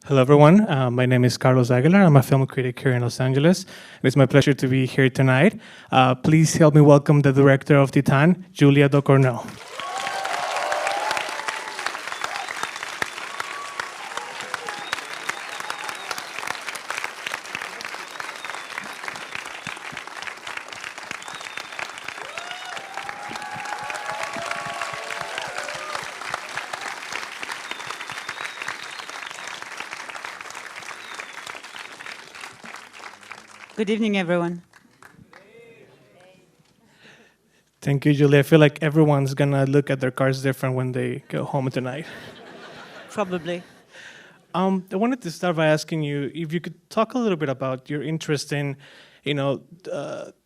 Hello, everyone. My name is Carlos Aguilar. I'm a film critic here in Los Angeles. It's my pleasure to be here tonight. Please help me welcome the director of Titane, Julia Ducournau. Good evening, everyone. Thank you, Julia. I feel like everyone's going to look at their cars different when they go home tonight. Probably. I wanted to start by asking you if you could talk a little bit about your interest in,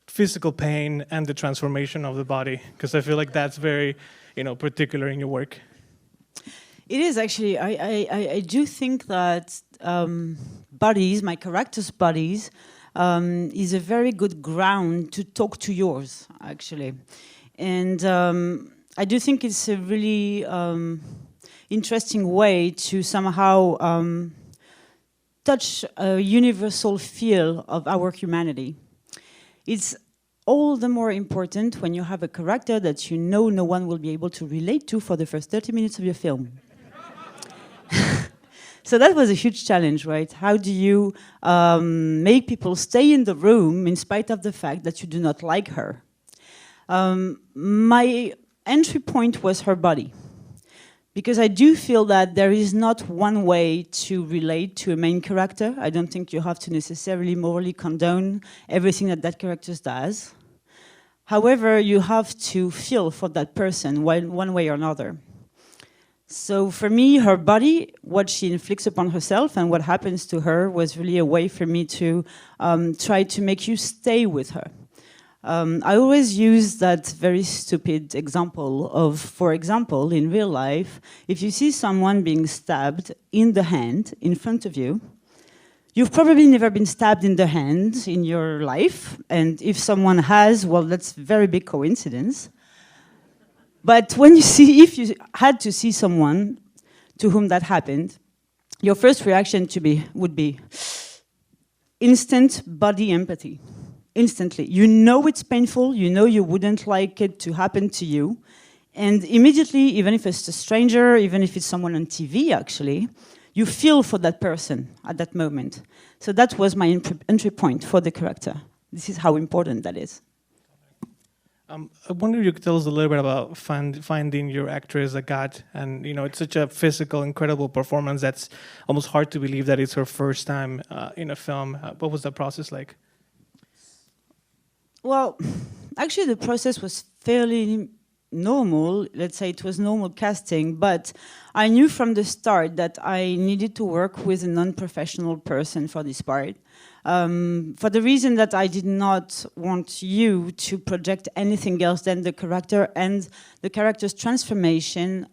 physical pain and the transformation of the body, because I feel like that's very, particular in your work. It is actually. I do think that bodies, my characters' bodies, is a very good ground to talk to yours, actually. And I do think it's a really interesting way to somehow touch a universal feel of our humanity. It's all the more important when you have a character that you know no one will be able to relate to for the first 30 minutes of your film. So that was a huge challenge, right? How do you make people stay in the room in spite of the fact that you do not like her? My entry point was her body, because I do feel that there is not one way to relate to a main character. I don't think you have to necessarily morally condone everything that that character does. However, you have to feel for that person one way or another. So for me, her body, what she inflicts upon herself and what happens to her was really a way for me to try to make you stay with her. I always use that very stupid example of, for example, in real life, if you see someone being stabbed in the hand in front of you, you've probably never been stabbed in the hand in your life. And if someone has, well, that's a very big coincidence. But when if you had to see someone to whom that happened, your first reaction would be instant body empathy. Instantly. You know it's painful, you know you wouldn't like it to happen to you, and immediately, even if it's a stranger, even if it's someone on TV actually, you feel for that person at that moment. So that was my entry point for the character. This is how important that is. I wonder if you could tell us a little bit about finding your actress, Agathe, and it's such a physical, incredible performance that's almost hard to believe that it's her first time in a film. What was that process like? Well, actually the process was fairly normal. Let's say it was normal casting, but I knew from the start that I needed to work with a non-professional person for this part. For the reason that I did not want you to project anything else than the character and the character's transformation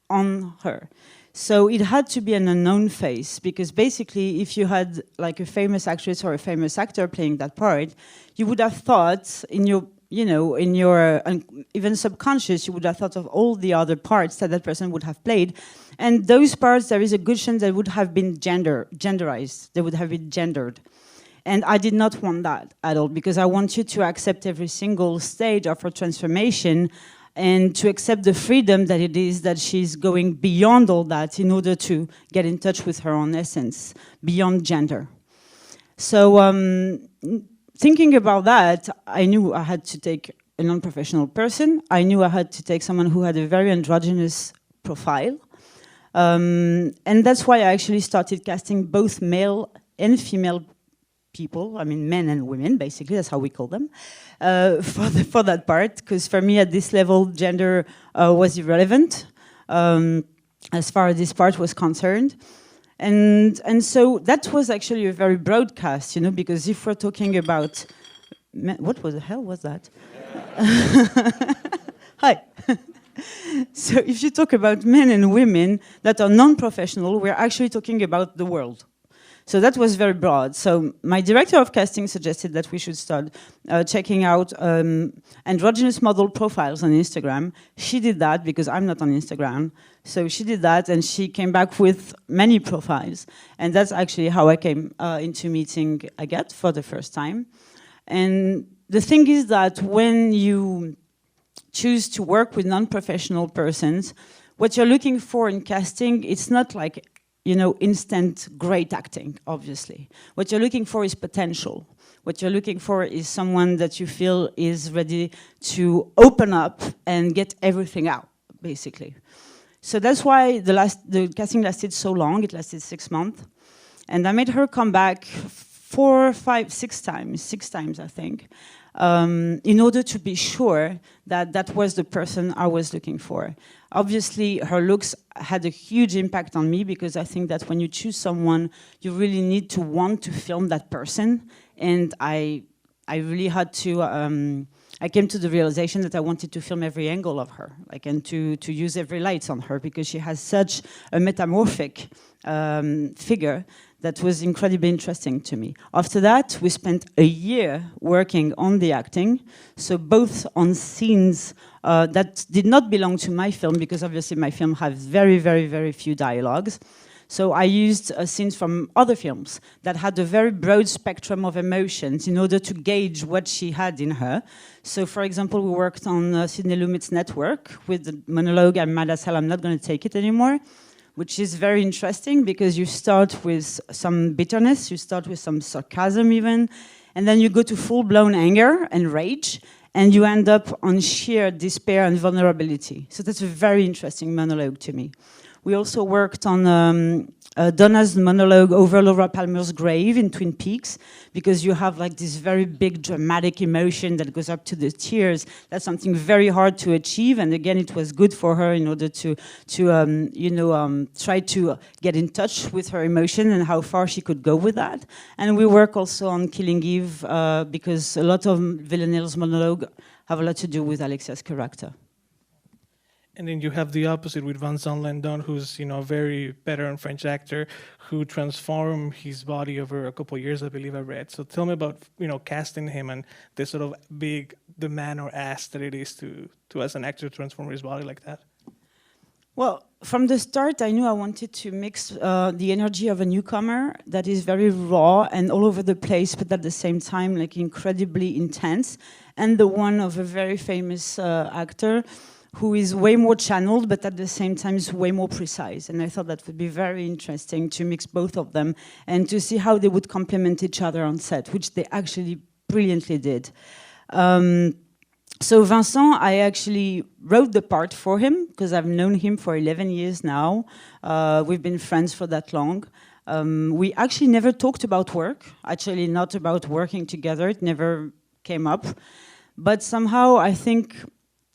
on her. So it had to be an unknown face, because basically if you had like a famous actress or a famous actor playing that part, you would have thought in your, even subconscious, you would have thought of all the other parts that that person would have played. And those parts, there is a good chance they would have been genderized, they would have been gendered. And I did not want that at all, because I want you to accept every single stage of her transformation and to accept the freedom that it is that she's going beyond all that in order to get in touch with her own essence, beyond gender. So thinking about that, I knew I had to take a non-professional person. I knew I had to take someone who had a very androgynous profile. And that's why I actually started casting both male and female people, I mean men and women, basically, that's how we call them, for that part, because for me at this level, gender was irrelevant as far as this part was concerned. And so that was actually a very broad cast, because if we're talking about, what the hell was that? Hi. So if you talk about men and women that are non-professional, we're actually talking about the world. So that was very broad. So my director of casting suggested that we should start checking out androgynous model profiles on Instagram. She did that because I'm not on Instagram. So she did that, and she came back with many profiles. And that's actually how I came into meeting Agathe for the first time. And the thing is that when you choose to work with non-professional persons, what you're looking for in casting, it's not like, you know, instant great acting, obviously. What you're looking for is potential. What you're looking for is someone that you feel is ready to open up and get everything out, basically. So that's why the casting lasted so long. It lasted 6 months. And I made her come back 4, 5, 6 times. 6 times, I think. In order to be sure that that was the person I was looking for. Obviously, her looks had a huge impact on me because I think that when you choose someone, you really need to want to film that person. And I really had to, I came to the realization that I wanted to film every angle of her, like, and to use every light on her because she has such a metamorphic figure that was incredibly interesting to me. After that, we spent a year working on the acting, so both on scenes that did not belong to my film, because obviously my film has very, very, very few dialogues. So I used scenes from other films that had a very broad spectrum of emotions in order to gauge what she had in her. So, for example, we worked on Sidney Lumet's Network with the monologue, "I'm mad as hell, I'm not going to take it anymore," which is very interesting because you start with some bitterness, you start with some sarcasm even, and then you go to full-blown anger and rage, and you end up on sheer despair and vulnerability. So that's a very interesting monologue to me. We also worked on Donna's monologue over Laura Palmer's grave in Twin Peaks, because you have like this very big dramatic emotion that goes up to the tears. That's something very hard to achieve, and again, it was good for her in order to try to get in touch with her emotion and how far she could go with that. And we work also on Killing Eve because a lot of Villanelle's monologue have a lot to do with Alexia's character. And then you have the opposite with Vincent Lindon, who's, you know, a very veteran French actor who transformed his body over a couple of years, I believe I read. So tell me about, you know, casting him and the sort of big demand or ask that it is to as an actor, transform his body like that. Well, from the start, I knew I wanted to mix the energy of a newcomer that is very raw and all over the place, but at the same time, like, incredibly intense, and the one of a very famous actor who is way more channeled, but at the same time is way more precise. And I thought that would be very interesting to mix both of them and to see how they would complement each other on set, which they actually brilliantly did. So Vincent, I actually wrote the part for him because I've known him for 11 years now. We've been friends for that long. We actually never talked about work, actually not about working together. It never came up. But somehow I think,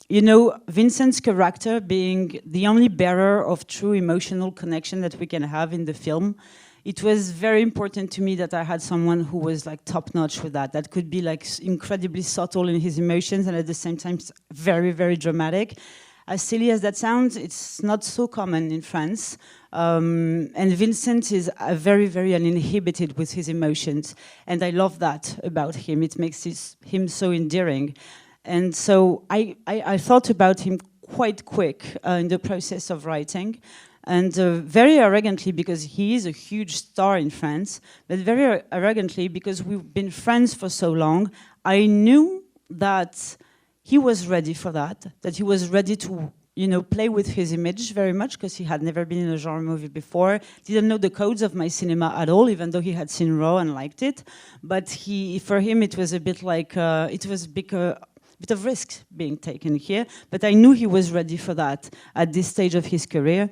you know, Vincent's character being the only bearer of true emotional connection that we can have in the film, it was very important to me that I had someone who was like top-notch with that could be like incredibly subtle in his emotions and at the same time very, very dramatic. As silly as that sounds, it's not so common in France. And Vincent is very, very uninhibited with his emotions. And I love that about him. It makes him so endearing. And so I thought about him quite quick in the process of writing, and very arrogantly, because he is a huge star in France, but very arrogantly because we've been friends for so long, I knew that he was ready for that he was ready to, you know, play with his image very much, because he had never been in a genre movie before, didn't know the codes of my cinema at all, even though he had seen Raw and liked it. But for him, it was a bit like, it was bit of risk being taken here, but I knew he was ready for that at this stage of his career.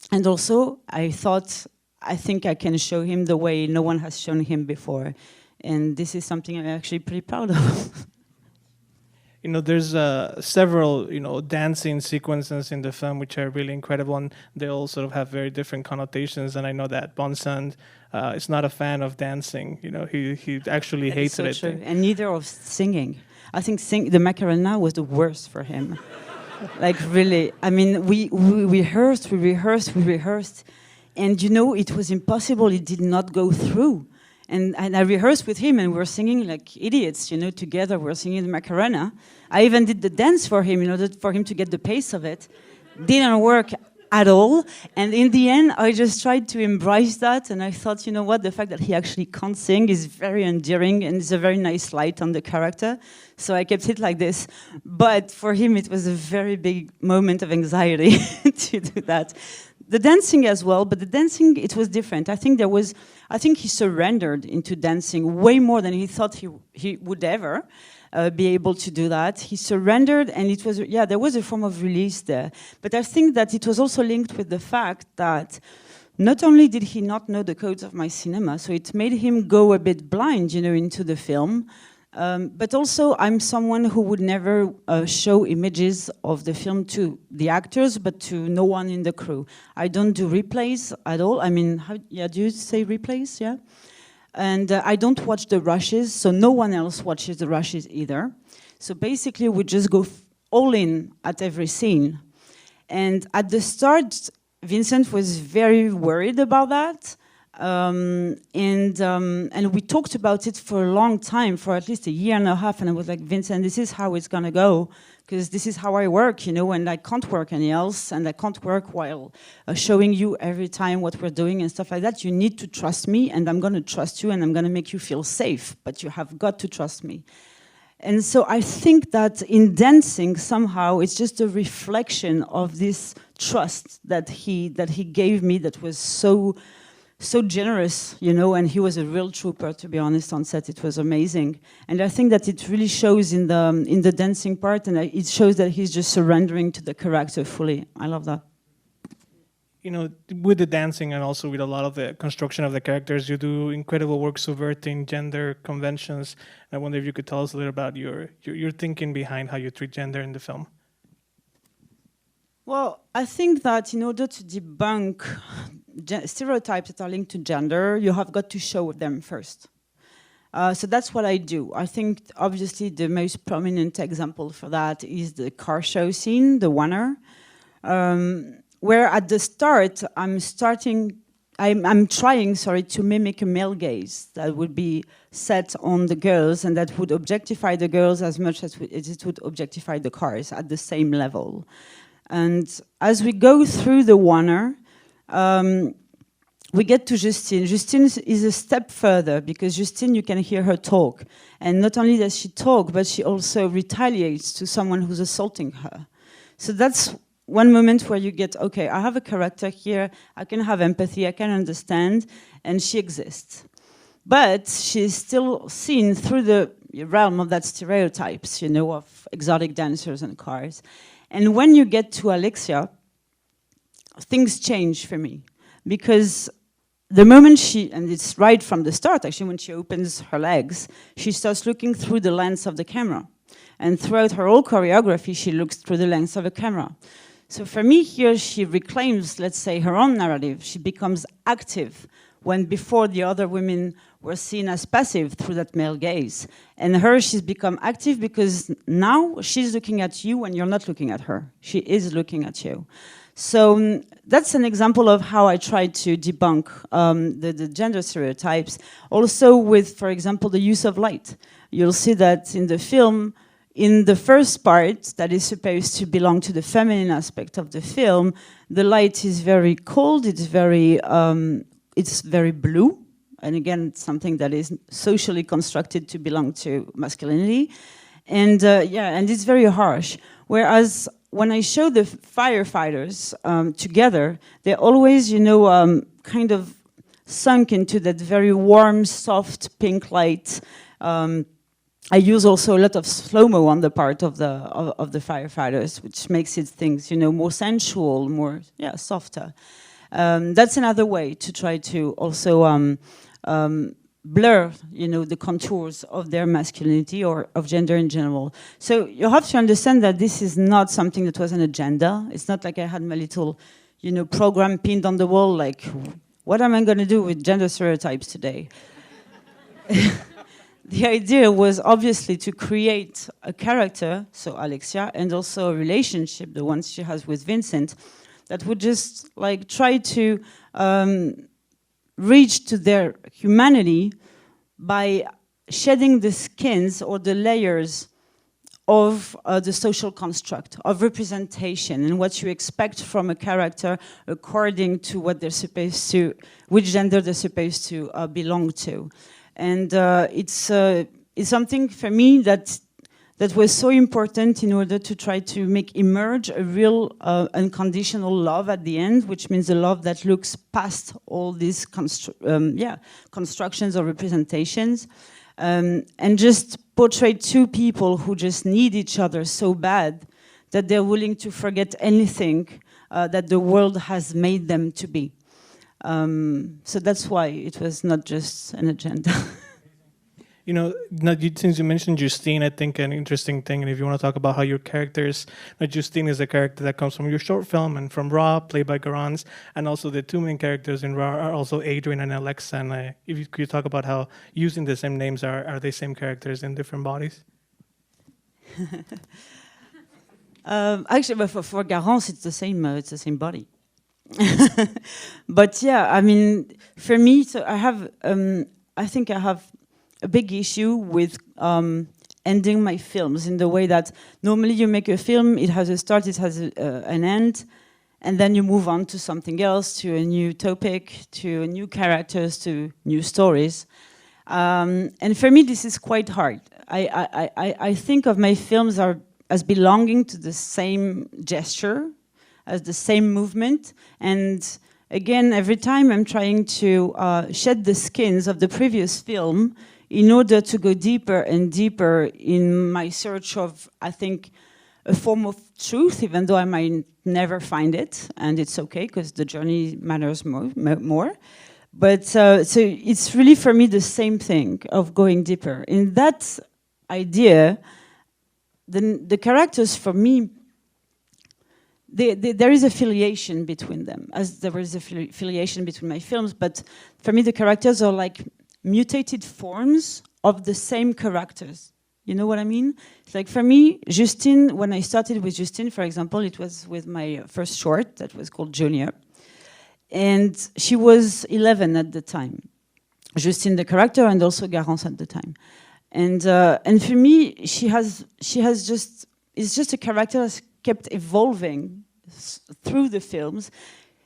And also, I think I can show him the way no one has shown him before. And this is something I'm actually pretty proud of. You know, there's several, you know, dancing sequences in the film which are really incredible, and they all sort of have very different connotations. And I know that Vincent is not a fan of dancing. You know, he actually hates it. True. And neither of singing. I think the Macarena was the worst for him. Like, really. I mean, we rehearsed. And, it was impossible. It did not go through. And I rehearsed with him, and we were singing like idiots, together. We were singing the Macarena. I even did the dance for him in order for him to get the pace of it. Didn't work at all. And in the end, I just tried to embrace that. And I thought, what? The fact that he actually can't sing is very endearing, and it's a very nice light on the character. So I kept it like this. But for him, it was a very big moment of anxiety to do that. The dancing as well, but the dancing, it was different. I think he surrendered into dancing way more than he thought he would ever be able to do that. He surrendered, and it was, there was a form of release there. But I think that it was also linked with the fact that not only did he not know the codes of my cinema, so it made him go a bit blind, into the film, but also I'm someone who would never show images of the film to the actors, but to no one in the crew. I don't do replays at all. I mean, do you say replays? Yeah. And I don't watch the rushes, so no one else watches the rushes either. So basically, we just go all in at every scene. And at the start, Vincent was very worried about that. And we talked about it for a long time, for at least a year and a half. And I was like, Vincent, this is how it's going to go, because this is how I work, and I can't work any else. And I can't work while showing you every time what we're doing and stuff like that. You need to trust me, and I'm going to trust you, and I'm going to make you feel safe. But you have got to trust me. And so I think that in dancing, somehow, it's just a reflection of this trust that he gave me that was so generous, and he was a real trooper, to be honest, on set. It was amazing. And I think that it really shows in the dancing part, and it shows that he's just surrendering to the character fully. I love that. With the dancing and also with a lot of the construction of the characters, you do incredible work subverting gender conventions. I wonder if you could tell us a little about your thinking behind how you treat gender in the film. Well, I think that in order to debunk stereotypes that are linked to gender, you have got to show them first. So that's what I do. I think, obviously, the most prominent example for that is the car show scene, the oneer, where at the start, I'm trying to mimic a male gaze that would be set on the girls and that would objectify the girls as much as it would objectify the cars at the same level. And as we go through the oneer, we get to Justine. Justine is a step further, because Justine, you can hear her talk. And not only does she talk, but she also retaliates to someone who's assaulting her. So that's one moment where you get, okay, I have a character here, I can have empathy, I can understand, and she exists. But she's still seen through the realm of that stereotypes, of exotic dancers and cars. And when you get to Alexia, things change for me, because the moment and it's right from the start, actually, when she opens her legs, she starts looking through the lens of the camera. And throughout her whole choreography, she looks through the lens of a camera. So for me here, she reclaims, let's say, her own narrative. She becomes active, when before the other women were seen as passive through that male gaze. And she's become active because now she's looking at you when you're not looking at her. She is looking at you. So that's an example of how I try to debunk the gender stereotypes. Also with, for example, the use of light. You'll see that in the film, in the first part that is supposed to belong to the feminine aspect of the film, the light is very cold, it's very blue. And again, it's something that is socially constructed to belong to masculinity. And and it's very harsh. Whereas when I show the firefighters together, they're always, kind of sunk into that very warm, soft pink light. I use also a lot of slow-mo on the part of the firefighters, which makes it things, more sensual, more softer. That's another way to try to also blur, the contours of their masculinity or of gender in general. So you have to understand that this is not something that was an agenda. It's not like I had my little, program pinned on the wall, like, what am I going to do with gender stereotypes today? The idea was obviously to create a character, so Alexia, and also a relationship, the one she has with Vincent, that would just like try to reach to their humanity by shedding the skins or the layers of the social construct, of representation, and what you expect from a character according to what they're supposed to, which gender they're supposed to belong to. And it's something for me that was so important in order to try to make emerge a real unconditional love at the end, which means a love that looks past all these constructions or representations, and just portray two people who just need each other so bad that they're willing to forget anything that the world has made them to be. So that's why it was not just an agenda. You know, since you mentioned Justine, I think an interesting thing, and if you want to talk about how your characters, Justine is a character that comes from your short film and from Raw, played by Garance, and also the two main characters in Raw are also Adrian and Alexa. And if you could talk about how using the same names, are they same characters in different bodies? Actually, but for Garance, it's the same body. But yeah, I mean, for me, so I think I have a big issue with ending my films in the way that normally you make a film, it has a start, it has an end, and then you move on to something else, to a new topic, to new characters, to new stories. And for me, this is quite hard. I think of my films as belonging to the same gesture, as the same movement, and again, every time I'm trying to shed the skins of the previous film in order to go deeper and deeper in my search of, I think, a form of truth, even though I might never find it, and it's okay, because the journey matters more. But so it's really, for me, the same thing of going deeper. In that idea, the characters, for me, there is affiliation between them, as there is affiliation between my films, but for me, the characters are like mutated forms of the same characters. You know what I mean? It's like, for me, Justine, when I started with Justine, for example, it was with my first short that was called Julia. And she was 11 at the time. Justine, the character, and also Garance at the time. And for me, it's just a character that's kept evolving through the films.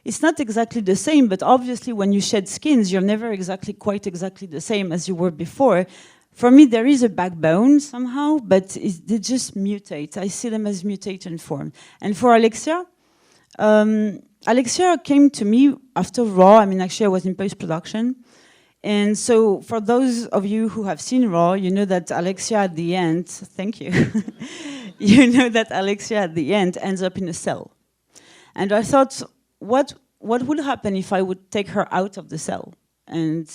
It's not exactly the same, but obviously when you shed skins, you're never quite exactly the same as you were before. For me, there is a backbone somehow, but they just mutate. I see them as mutation form. And for Alexia, Alexia came to me after Raw. I mean, actually, I was in post-production. And so for those of you who have seen Raw, you know that Alexia at the end, thank you, you know that Alexia at the end ends up in a cell. And I thought, what would happen if I would take her out of the cell? And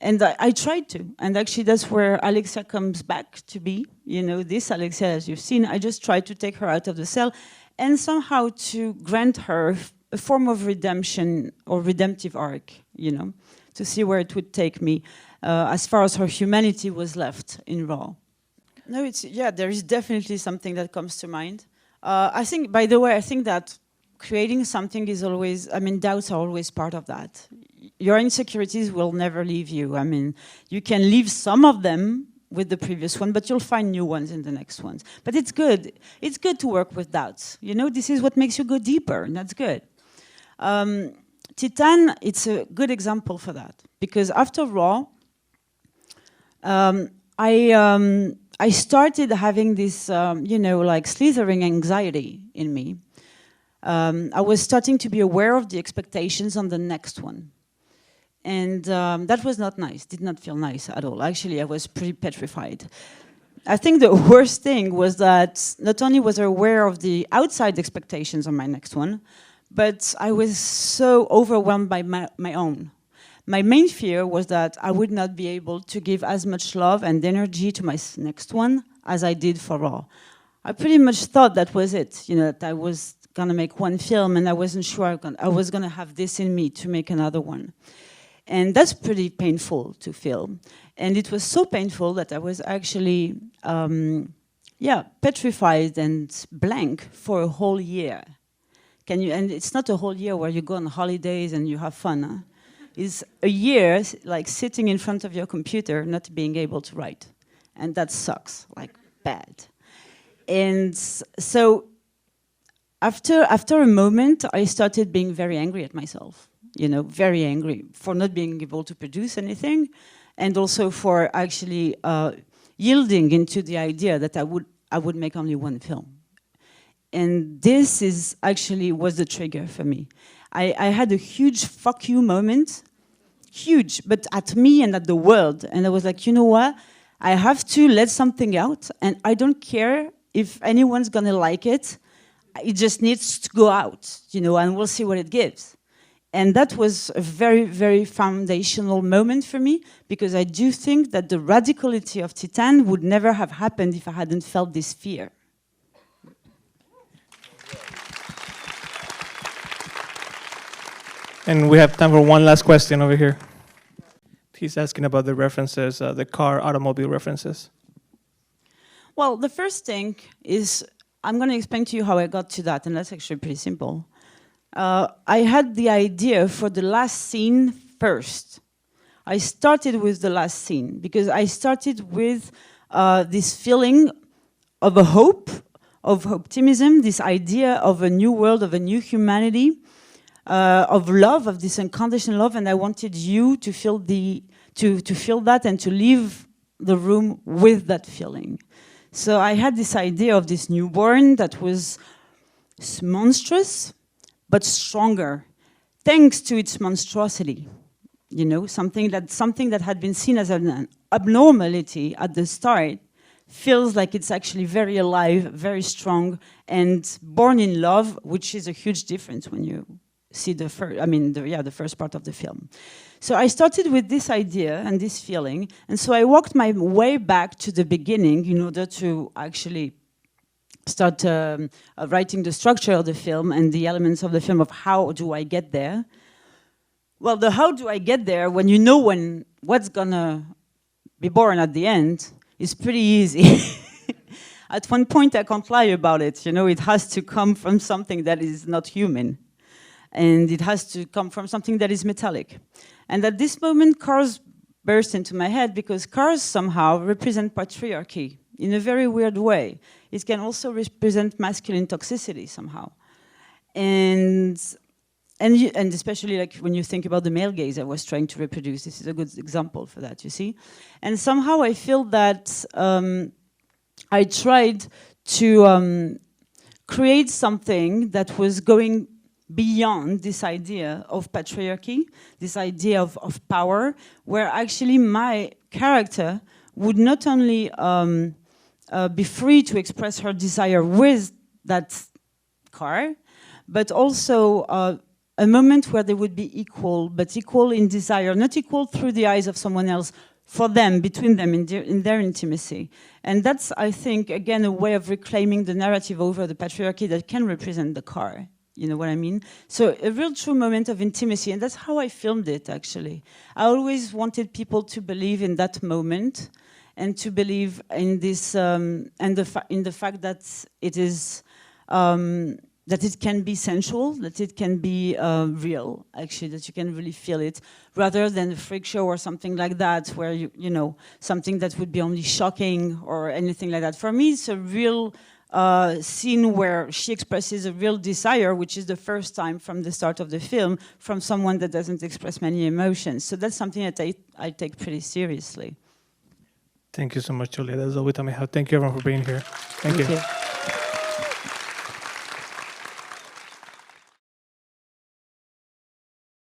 I tried to. And actually that's where Alexia comes back to be. You know, this Alexia, as you've seen, I just tried to take her out of the cell and somehow to grant her a form of redemption or redemptive arc, you know, to see where it would take me as far as her humanity was left in Raw. No, there is definitely something that comes to mind. I think, by the way, I think that creating something is always, I mean, doubts are always part of that. Your insecurities will never leave you. I mean, you can leave some of them with the previous one, but you'll find new ones in the next ones. But it's good. It's good to work with doubts. You know, this is what makes you go deeper, and that's good. Titane, it's a good example for that. Because after Raw, I started having this, you know, like slithering anxiety in me. I was starting to be aware of the expectations on the next one. And that was not nice, did not feel nice at all. Actually, I was pretty petrified. I think the worst thing was that not only was I aware of the outside expectations on my next one, but I was so overwhelmed by my own. My main fear was that I would not be able to give as much love and energy to my next one as I did for Raw. I pretty much thought that was it, you know, that I was gonna make one film and I wasn't sure I was gonna have this in me to make another one. And that's pretty painful to feel. And it was so painful that I was actually, petrified and blank for a whole year. Can you? And it's not a whole year where you go on holidays and you have fun. Huh? It's a year like sitting in front of your computer, not being able to write, and that sucks, like bad. And so after a moment, I started being very angry at myself. You know, very angry for not being able to produce anything, and also for actually yielding into the idea that I would make only one film. And this is actually was the trigger for me. I had a huge fuck you moment, huge, but at me and at the world. And I was like, you know what? I have to let something out, and I don't care if anyone's gonna like it. It just needs to go out, you know, and we'll see what it gives. And that was a very, very foundational moment for me, because I do think that the radicality of Titane would never have happened if I hadn't felt this fear. And we have time for one last question over here. He's asking about the references, the car, automobile references. Well, the first thing is, I'm going to explain to you how I got to that, and that's actually pretty simple. I had the idea for the last scene first. I started with the last scene, because I started with this feeling of a hope, of optimism, this idea of a new world, of a new humanity, of love, of this unconditional love, and I wanted you to feel to feel that and to leave the room with that feeling. So I had this idea of this newborn that was monstrous, but stronger, thanks to its monstrosity. You know, something that had been seen as an abnormality at the start feels like it's actually very alive, very strong, and born in love, which is a huge difference when you see the first part of the film. So I started with this idea and this feeling, and so I walked my way back to the beginning in order to actually start writing the structure of the film and the elements of the film of how do I get there. Well, the how do I get there, when you know what's gonna be born at the end, is pretty easy. At one point, I can't lie about it. You know, it has to come from something that is not human. And it has to come from something that is metallic. And at this moment, cars burst into my head, because cars somehow represent patriarchy in a very weird way. It can also represent masculine toxicity somehow. And especially like when you think about the male gaze I was trying to reproduce, this is a good example for that, you see? And somehow I feel that I tried to create something that was going beyond this idea of patriarchy, this idea of power, where actually my character would not only be free to express her desire with that car, but also a moment where they would be equal, but equal in desire, not equal through the eyes of someone else, for them, between them, in their intimacy. And that's, I think, again, a way of reclaiming the narrative over the patriarchy that can represent the car. You know what I mean? So a real true moment of intimacy, and that's how I filmed it, actually. I always wanted people to believe in that moment, and to believe in this, and in the fact that it is, that it can be sensual, that it can be real, actually, that you can really feel it, rather than a freak show or something like that, where you know, something that would be only shocking or anything like that. For me, it's a real scene where she expresses a real desire, which is the first time from the start of the film, from someone that doesn't express many emotions. So that's something that I take pretty seriously. Thank you so much, Julia. That's all the time I have. Thank you, everyone, for being here. Thank you.